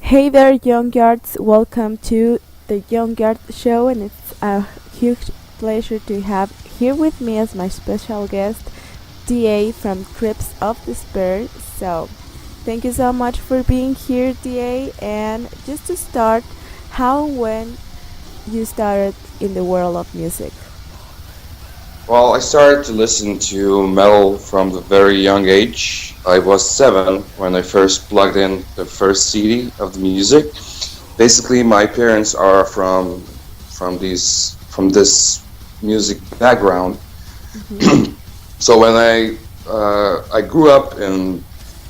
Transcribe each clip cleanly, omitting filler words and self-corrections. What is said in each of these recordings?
Hey there, Young Yards. Welcome to the Young Yard Show, and it's a huge pleasure to have here with me as my special guest, DA from Crypts of Despair. So, thank you so much for being here, DA. And just to start, how when you started in the world of music? Well, I started to listen to metal from the very young age. I was 7 when I first plugged in the first CD of the music. Basically, my parents are from this music background. Mm-hmm. So when I grew up in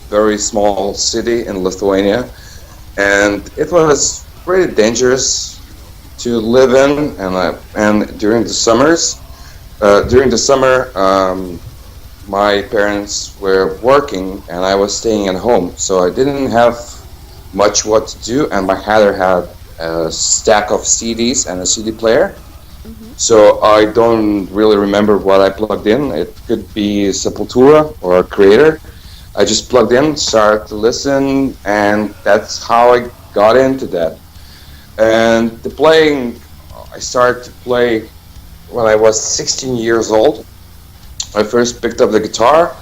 very small city in Lithuania, and it was pretty dangerous to live in, and during the summers. During the summer, my parents were working and I was staying at home, so I didn't have much what to do, and my father had a stack of CDs and a CD player. Mm-hmm. So I don't really remember what I plugged in. It could be Sepultura or Creator. I just plugged in, started to listen, and that's how I got into that. And the playing, I started to play when I was 16 years old. I first picked up the guitar,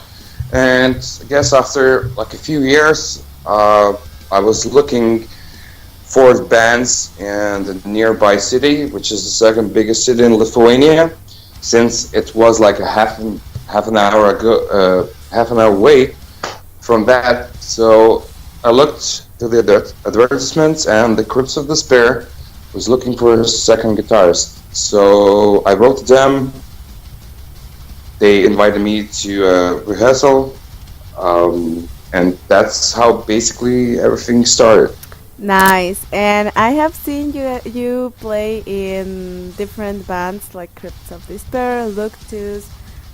and I guess after like a few years, I was looking for bands in the nearby city, which is the second biggest city in Lithuania, since it was like half an hour away from that. So I looked to the advertisements, and the Crypts of Despair was looking for a second guitarist. So I wrote to them. They invited me to a rehearsal, and that's how basically everything started. Nice. And I have seen you play in different bands like Crypts of Despair, Luctus,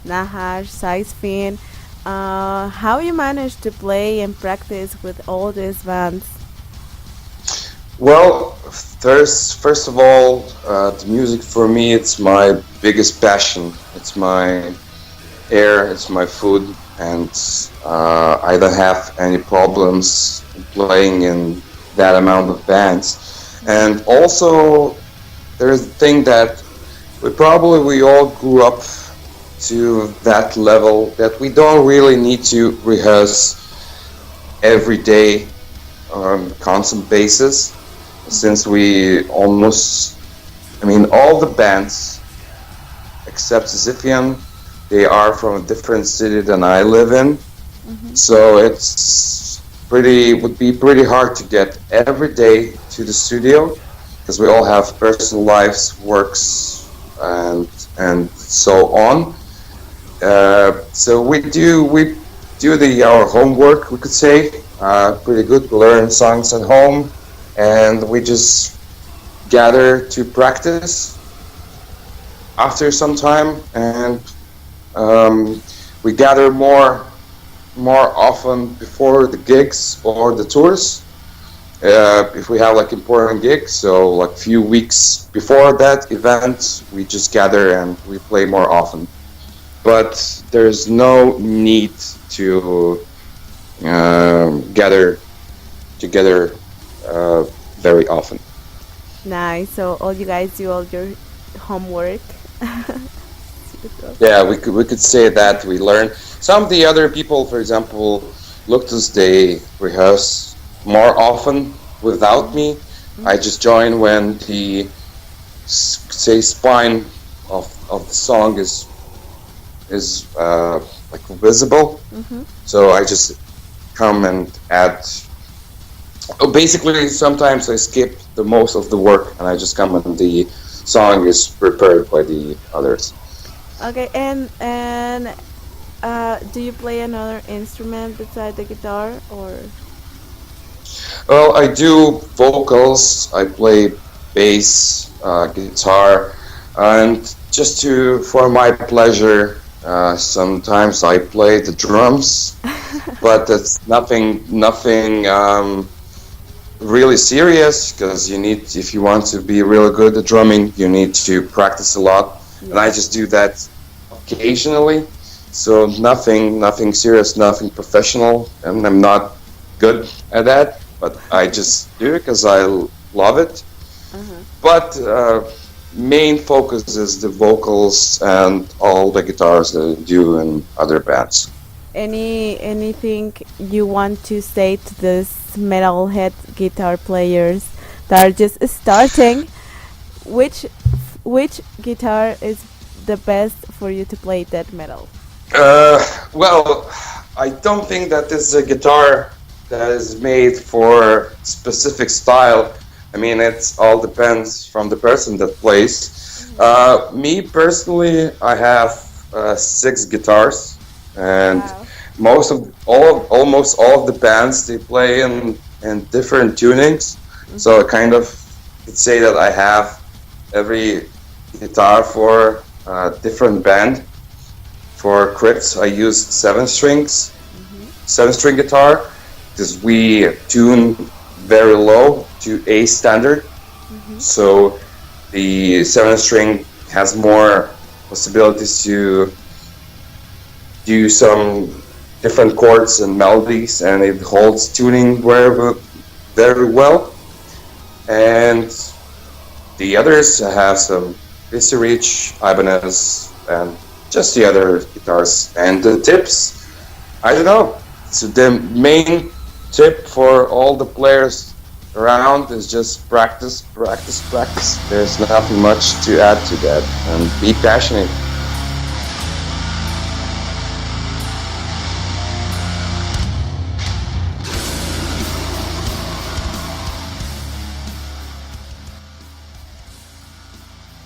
Nahash, Sizefin. How you managed to play and practice with all these bands? Well, first of all, the music for me, it's my biggest passion. It's my air, it's my food, and I don't have any problems playing in that amount of bands. And also, there's the thing that we all grew up to that level that we don't really need to rehearse every day on a constant basis, since all the bands except Ziphian, they are from a different city than I live in. Mm-hmm. So would be pretty hard to get every day to the studio, because we all have personal lives, works, and so on. So we do our homework, we could say, pretty good. We learn songs at home, and we just gather to practice after some time, and we gather more often before the gigs or the tours. If we have like important gigs, so like few weeks before that event, we just gather and we play more often. But there's no need to gather together very often. Nice. So all you guys do all your homework. Yeah, we could say that we learn. Some of the other people, for example, Luctus, they rehearse more often without me. I just join when the say spine of the song is like visible. Mm-hmm. So I just come and add. Oh, basically, sometimes I skip the most of the work and I just come and the song is prepared by the others. Okay, and do you play another instrument beside the guitar, or? Well, I do vocals. I play bass, guitar, and just for my pleasure, sometimes I play the drums. But that's nothing really serious, because if you want to be really good at drumming, you need to practice a lot, and I just do that occasionally. So nothing serious, nothing professional, and I'm not good at that. but I just do it because I love it. Uh-huh. But main focus is the vocals and all the guitars that I do in other bands. Anything you want to say to these metalhead guitar players that are just starting? Which guitar is the best for you to play death metal? Well, I don't think that this is a guitar that is made for specific style. I mean, it all depends from the person that plays. Me personally, I have 6 guitars, and Wow. almost all of the bands they play in different tunings. So I kind of could say that I have every guitar for a different band. For Crypts, I use 7-string guitar, because we tune very low to A standard. So the 7-string has more possibilities to do some different chords and melodies, and it holds tuning very well. And the others have some Busy Reach, Ibanez, and just the other guitars. And the tips, I don't know. So the main tip for all the players around is just practice, practice, practice. There's nothing much to add to that, and be passionate.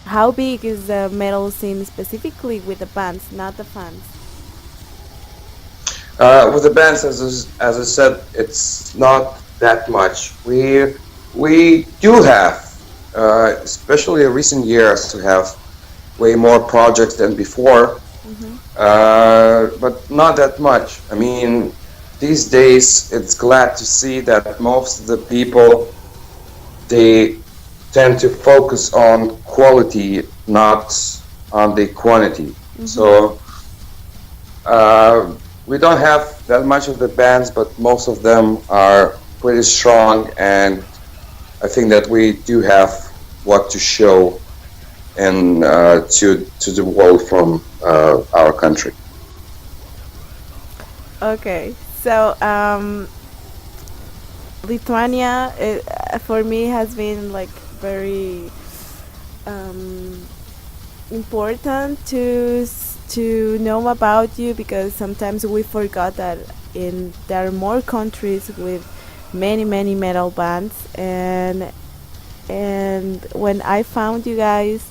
How big is the metal scene specifically with the bands, not the fans? With the bands, as I said, it's not that much. We do have, especially in recent years, to have way more projects than before, but not that much. I mean, these days it's glad to see that most of the people, they tend to focus on quality, not on the quantity. So we don't have that much of the bands, but most of them are pretty strong, and I think that we do have what to show and to the world from our country. Okay, so Lithuania for me has been like very important to know about you, because sometimes we forgot that there are more countries with many metal bands, and when I found you guys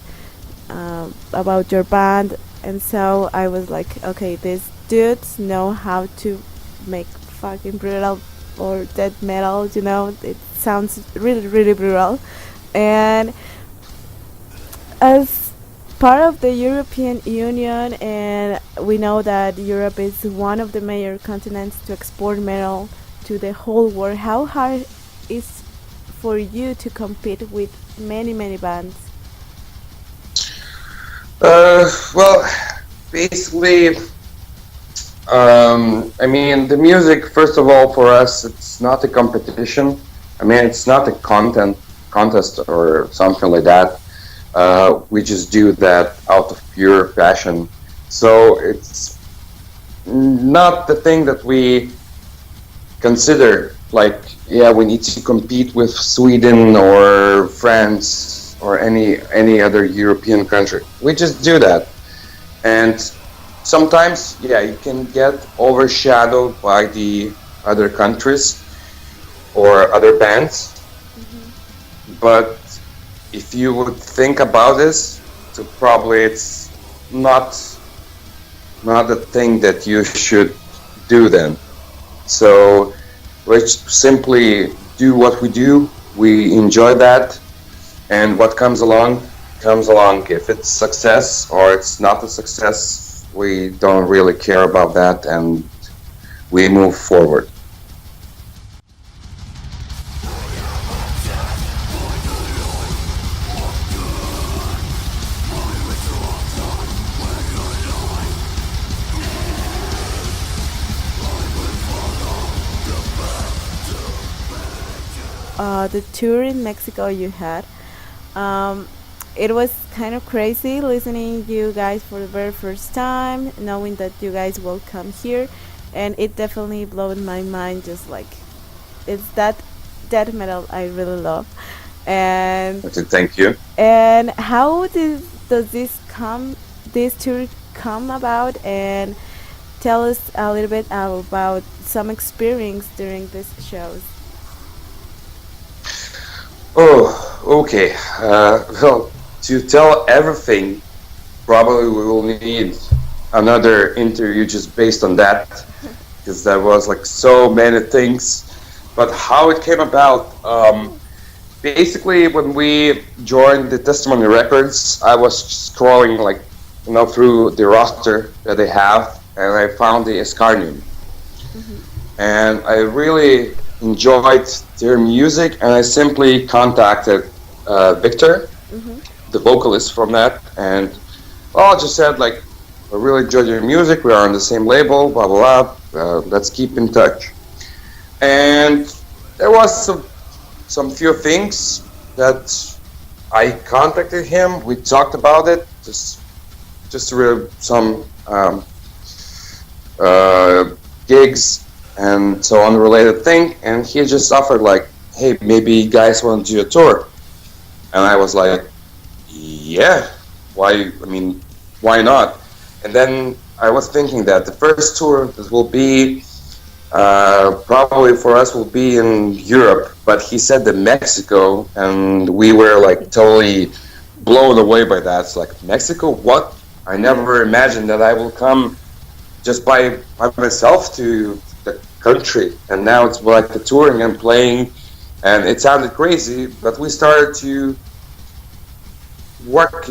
about your band, and so I was like, okay, these dudes know how to make fucking brutal or death metal, it sounds really brutal. And as part of the European Union, and we know that Europe is one of the major continents to export metal to the whole world, how hard is for you to compete with many bands? Well, basically, I mean, the music, first of all, for us, it's not a competition. I mean, it's not a contest or something like that. We just do that out of pure passion. So it's not the thing that we consider like, yeah, we need to compete with Sweden or France or any other European country. We just do that. And sometimes, yeah, you can get overshadowed by the other countries or other bands. But if you would think about this, so probably it's not a thing that you should do then. So we simply do what we do. We enjoy that, and what comes along comes along. If it's success or it's not a success, we don't really care about that, and we move forward. the tour in Mexico you had. Um, it was kind of crazy listening you guys for the very first time, knowing that you guys will come here, and it definitely blew my mind. Just like it's that death metal I really love, and Okay, thank you. how does this tour come about, and tell us a little bit about some experience during these shows. Oh, okay. Well, to tell everything, probably we will need another interview just based on that, because there was like so many things. But how it came about, basically when we joined the Testimoty Records, I was scrolling like through the roster that they have, and I found the Escarnium, and I really enjoyed their music, and I simply contacted Victor, the vocalist from that, and well, I just said like, I really enjoyed your music. We are on the same label, blah blah blah. Let's keep in touch. And there was some few things that I contacted him. We talked about it, just really some gigs and so unrelated thing. And he just offered like, hey, maybe you guys want to do a tour. And I was like, yeah, why? I mean, why not? And then I was thinking that the first tour that will be probably for us will be in Europe, but he said that Mexico, and we were like totally blown away by that. It's like, Mexico, what? I never imagined that I will come just by myself to the country, and now it's like the touring and playing, and it sounded crazy, but we started to work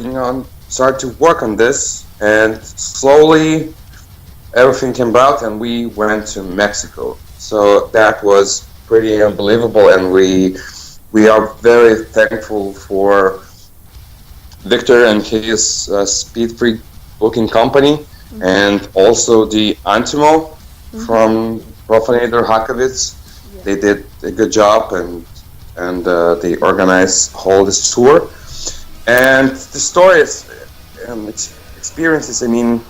on this, and slowly everything came out, and we went to Mexico. So that was pretty unbelievable, and we are very thankful for Victor and his Speed Freak booking company, and also the Antimo from Profanator Hakovitz. Yeah. They did a good job, and they organized all this tour. And the stories and experiences, I mean,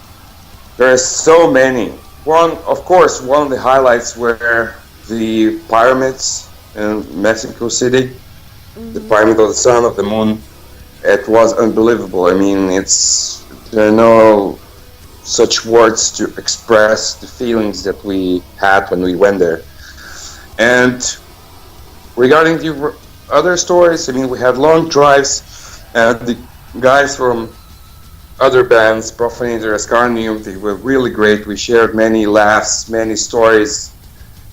there are so many. Of course, one of the highlights were the pyramids in Mexico City, the pyramid of the sun, of the moon. It was unbelievable. I mean, there are no such words to express the feelings that we had when we went there. And regarding the other stories, I mean, we had long drives, and the guys from other bands, Profanator, Escarnium, they were really great. We shared many laughs, many stories.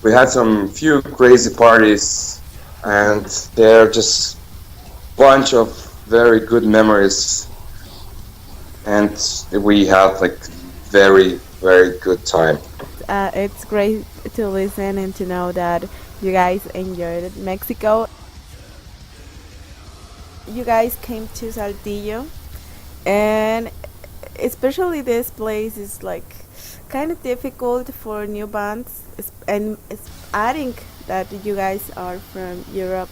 We had some few crazy parties, and they're just a bunch of very good memories. And we had like very, very good time. It's great to listen and to know that you guys enjoyed it. Mexico. You guys came to Saltillo, and especially this place is like kind of difficult for new bands, and it's adding that you guys are from Europe,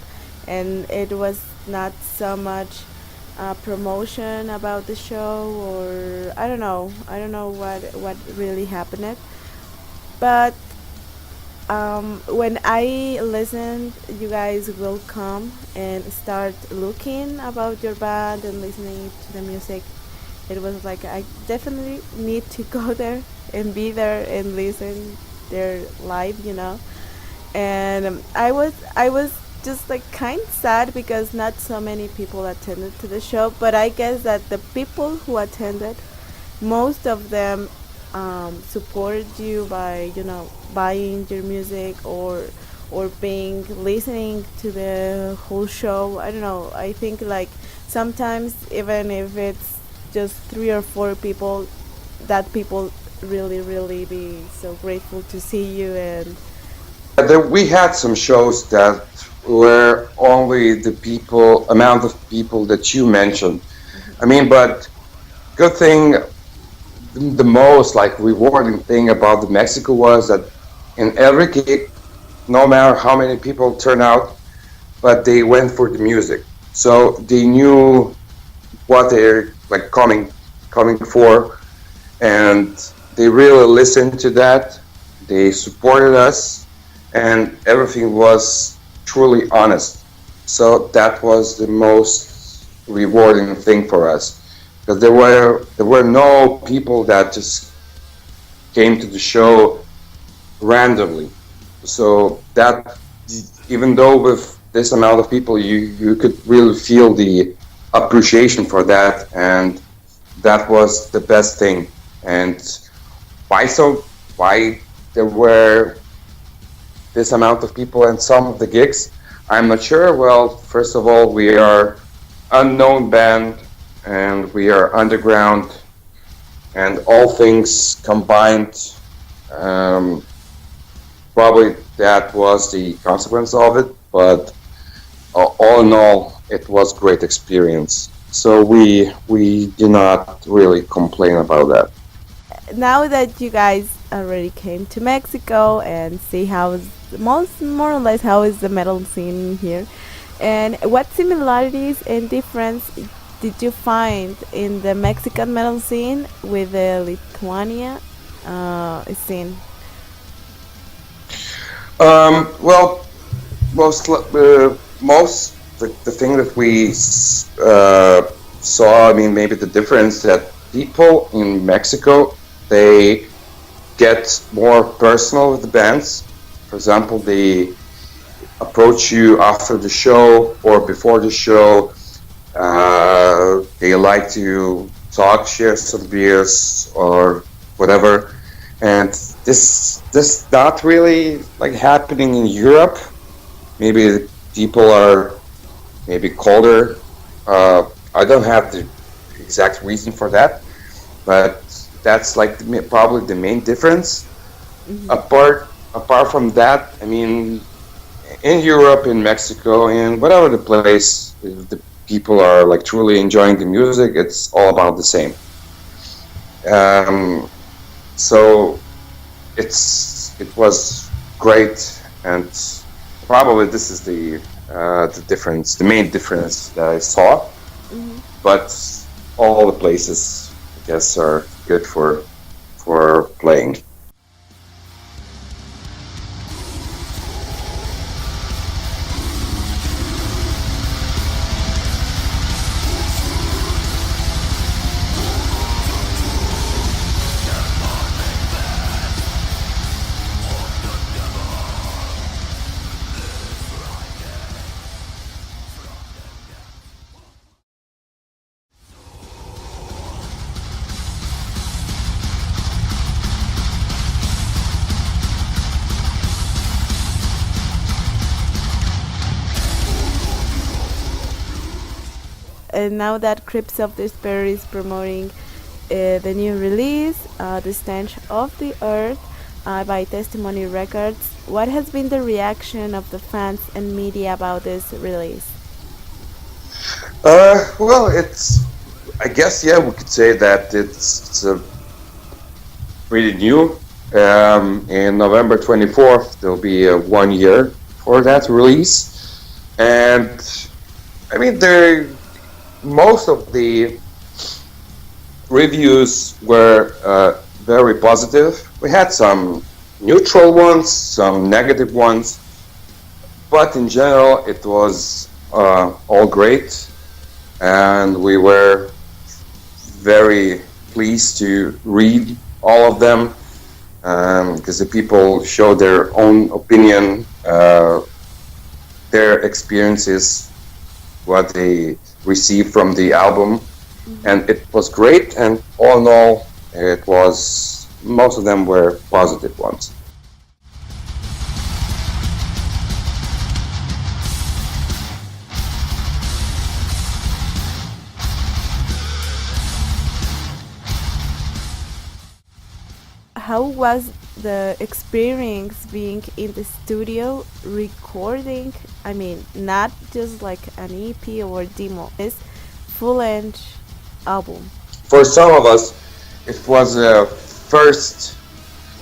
and it was not so much promotion about the show, or I don't know what really happened, but when I listened, you guys will come and start looking about your band and listening to the music. It was like I definitely need to go there and be there and listen their live, And I was just like kind of sad because not so many people attended to the show. But I guess that the people who attended, most of them supported you by buying your music or being listening to the whole show. I don't know. I think like sometimes even if it's just 3 or 4 people, that people really be so grateful to see you. And We had some shows that were only the amount of people that you mentioned. I mean, but good thing, the most like rewarding thing about the Mexico was that in every gig, no matter how many people turn out, but they went for the music. So they knew what they're like coming for, and they really listened to that. They supported us, and everything was truly honest. So that was the most rewarding thing for us, because there were no people that just came to the show randomly. So that, even though with this amount of people, you could really feel the appreciation for that, and that was the best thing. And why there were this amount of people and some of the gigs, I'm not sure. Well, first of all, we are unknown band and we are underground, and all things combined, um, probably that was the consequence of it. But all in all, it was great experience. So we do not really complain about that. Now that you guys already came to Mexico and see how is most more or less how is the metal scene here, and what similarities and difference did you find in the Mexican metal scene with the Lithuania scene? Well, most the thing that we saw, I mean, maybe the difference that people in Mexico, they get more personal with the bands. For example, they approach you after the show or before the show. They like to talk, share some beers or whatever, and this not really like happening in Europe. Maybe people are maybe colder. I don't have the exact reason for that, but that's like probably the main difference. Hmm. Apart from that, I mean, in Europe, in Mexico, in whatever the place, if the people are like truly enjoying the music, it's all about the same. Um, so it was great, and probably this is the difference, the main difference that I saw. Hmm. But all the places, I guess, are good for playing. And now that Crypts of Despair is promoting the new release, The Stench of the Earth, by Testimoty Records, what has been the reaction of the fans and media about this release? Well, it's, I guess, yeah, we could say that it's pretty new. In November 24th, there'll be 1 year for that release. And I mean, most of the reviews were very positive. We had some neutral ones, some negative ones, but in general, it was all great. And we were very pleased to read all of them, because the people show their own opinion, their experiences, what they received from the album, Mm-hmm. and it was great. And all in all, it was, most of them were positive ones. How was the experience being in the studio recording? I mean, not just like an EP or demo, this full length album. For some of us, it was a first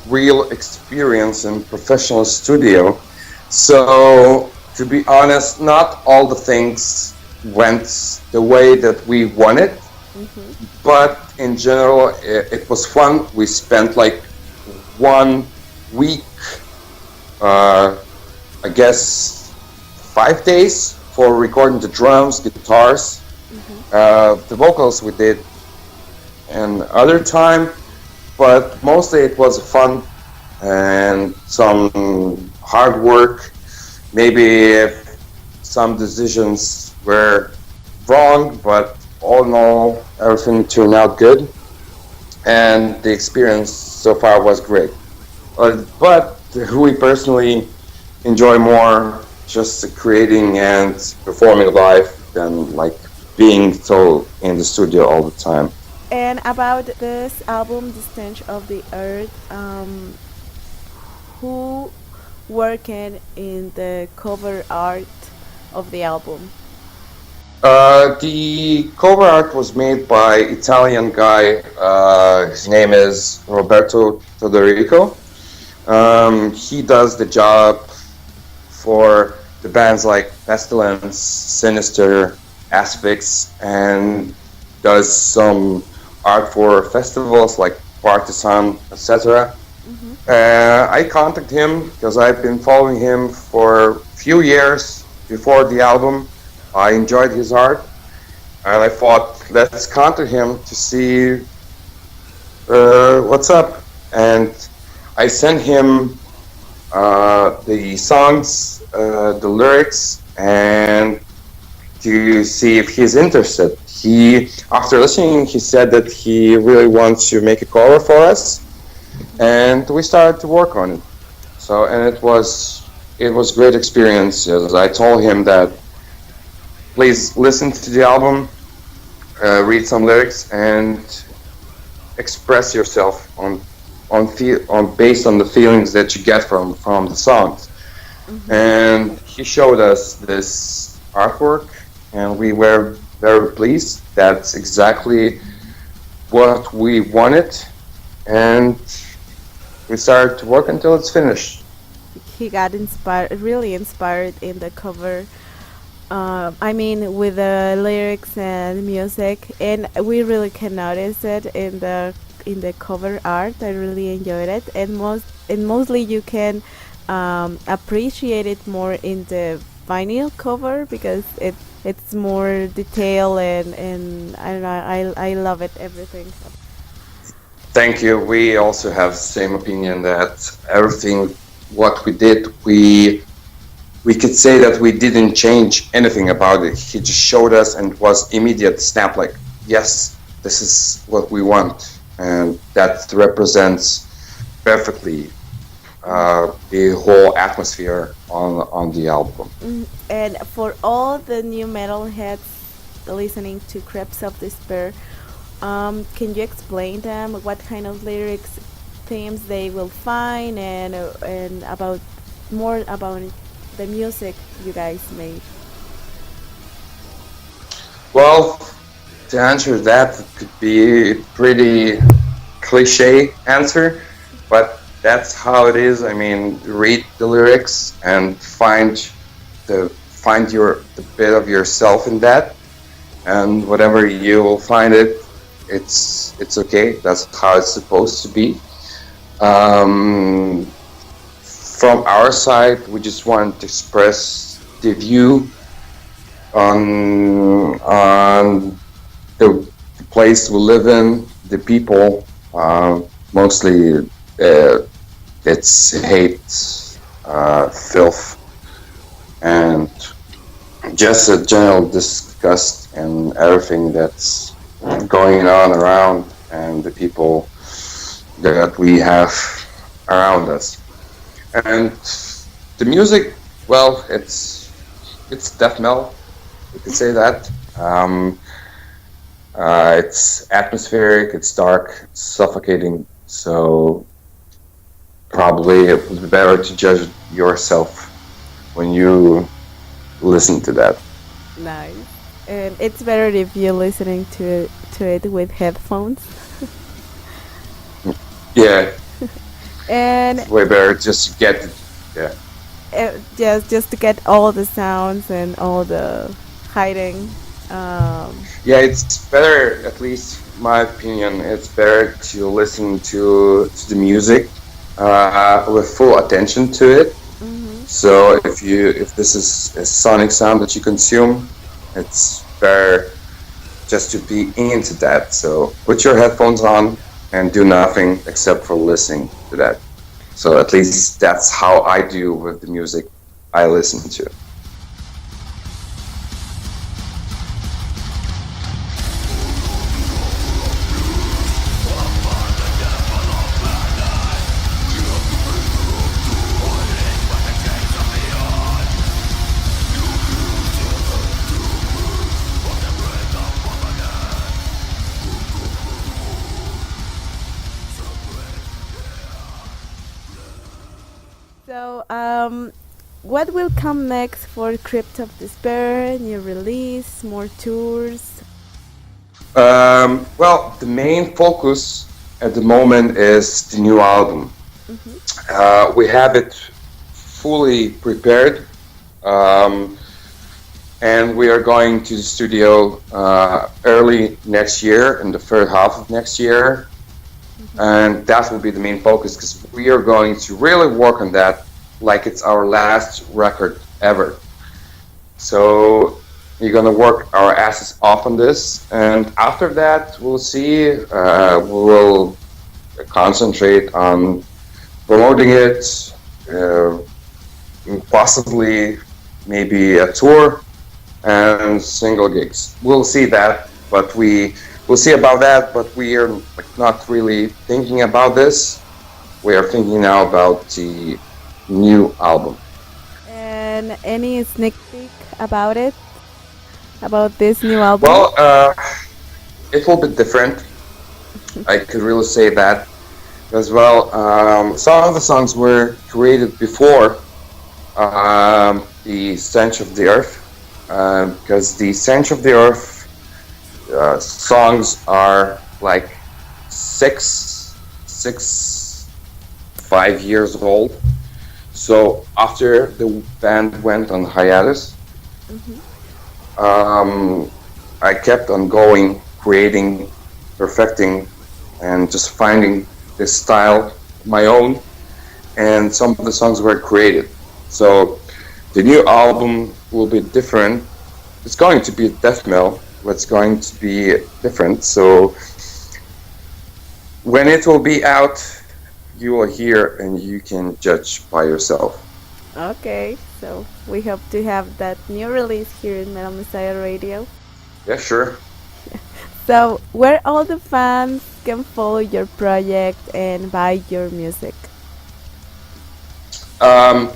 real experience in professional studio. So to be honest, not all the things went the way that we wanted, Mm-hmm. but in general, it was fun. We spent like 1 week, uh, I guess 5 days for recording the drums, guitars, Mm-hmm. the vocals we did another time, but mostly it was fun and some hard work. Maybe some decisions were wrong, but all in all, everything turned out good, and the experience so far was great. But we personally enjoy more just creating and performing live than like being so in the studio all the time. And about this album, The Stench of the Earth, who working in the cover art of the album? The cover art was made by Italian guy. His name is Roberto Todorico. He does the job for the bands like Pestilence, Sinister, Asphyx, and does some art for festivals like Partisan, etc. Mm-hmm. I contacted him because I've been following him for a few years before the album. I enjoyed his art, and I thought, let's contact him to see what's up. And I sent him the songs, the lyrics, and to see if he's interested. He, after listening, he said that he really wants to make a cover for us, and we started to work on it. So, and it was great experience. As I told him that please listen to the album, read some lyrics, and express yourself on based on the feelings that you get from the songs. Mm-hmm. And he showed us this artwork, and we were very pleased. That's exactly what we wanted, and we started to work until it's finished. He got inspired, really inspired in the cover. I mean, with the lyrics and music, and we really can notice it in the cover art. I really enjoyed it, and mostly you can appreciate it more in the vinyl cover because it's more detail and I don't know. I love it, everything. Thank you. We also have the same opinion that everything what we did, we could say that we didn't change anything about it. He just showed us, and it was immediate snap, like, yes, this is what we want, and that represents perfectly the whole atmosphere on the album. And for all the new metal heads listening to Crypts of Despair, can you explain them what kind of lyrics, themes they will find, and about more about the music you guys made? Well, to answer that, it could be a pretty cliche answer, but that's how it is. I mean, read the lyrics and find the bit of yourself in that, and whatever you will find it's okay. That's how it's supposed to be. Um, from our side, we just want to express the view on the place we live in, the people. Mostly, it's hate, filth, and just a general disgust and everything that's going on around, and the people that we have around us. And the music, well, it's death metal, you could say that. It's atmospheric, it's dark, it's suffocating, so probably it would be better to judge yourself when you listen to that. Nice. And it's better if you're listening to it with headphones. Yeah, And it's way better just to get it. Yeah. just to get all the sounds and all the hiding. Yeah, it's better, at least my opinion, it's better to listen to the music with full attention to it. Mhm. So if this is a sonic sound that you consume, it's better just to be into that. So put your headphones on and do nothing except for listening to that. So at least that's how I do with the music I listen to. So, what will come next for Crypt of Despair? New release, more tours? Well, the main focus at the moment is the new album. Mhm. We have it fully prepared, um, and we are going to the studio early next year, in the third half of next year, and that will be the main focus because we are going to really work on that like it's our last record ever. So we're gonna work our asses off on this, and after that, we'll see. We will concentrate on promoting it, uh, possibly maybe a tour and single gigs. We'll see that, but we'll see about that. But we are like not really thinking about this. We are thinking now about the new album. And any sneak peek about it? About this new album? Well, it will be different. I could really say that as well. Some of the songs were created before the Stench of the Earth, because the Stench of the Earth songs are like six, 5 years old. So after the band went on hiatus, Mhm. um, I kept on going, creating, perfecting, and just finding this style my own. And some of the songs were created. So the new album will be different. It's going to be death metal, but it's going to be different. So when it will be out, you will hear and you can judge by yourself. Okay, so we hope to have that new release here in Metal Messiah Radio. Yeah, sure. So, where all the fans can follow your project and buy your music? Um,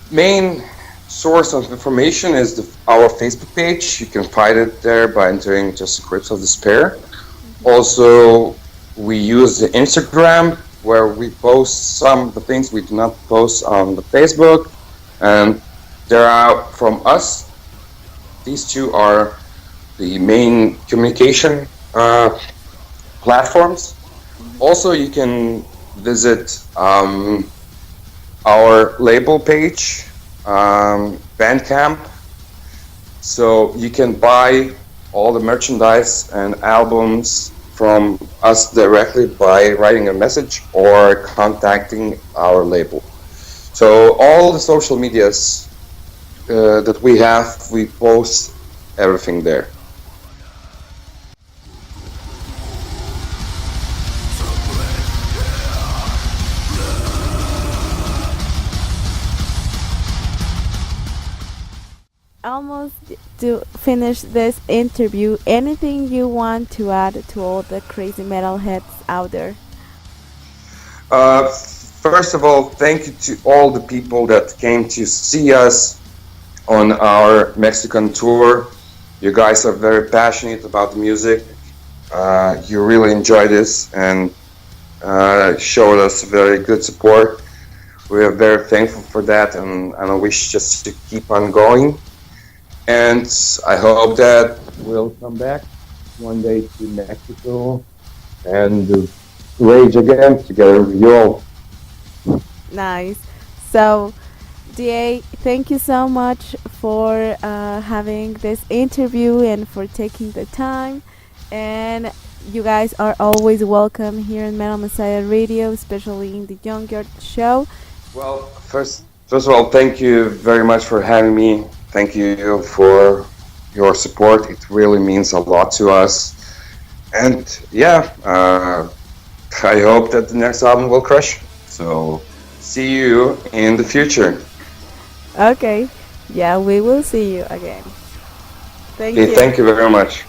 Main source of information is our Facebook page. You can find it there by entering just Crypts of Despair. Also, we use the Instagram where we post some of the things we do not post on the Facebook, and there are from us. These two are the main communication platforms. Also, you can visit our label page, Bandcamp, so you can buy all the merchandise and albums from us directly by writing a message or contacting our label. So all the social medias that we have, we post everything there. Almost to finish this interview, anything you want to add to all the crazy metalheads out there? First of all, thank you to all the people that came to see us on our Mexican tour. You guys are very passionate about the music. You really enjoy this and showed us very good support. We are very thankful for that, and I wish just to keep on going. And I hope that we'll come back one day to Mexico and rage again together with you all. Nice. So, DA, thank you so much for having this interview and for taking the time. And you guys are always welcome here in Metal Messiah Radio, especially in the Junkyard Show. Well, first of all, thank you very much for having me. Thank you for your support. It really means a lot to us. And yeah, I hope that the next album will crush. So see you in the future. Okay, yeah, we will see you again. Thank Okay, you. thank you very much.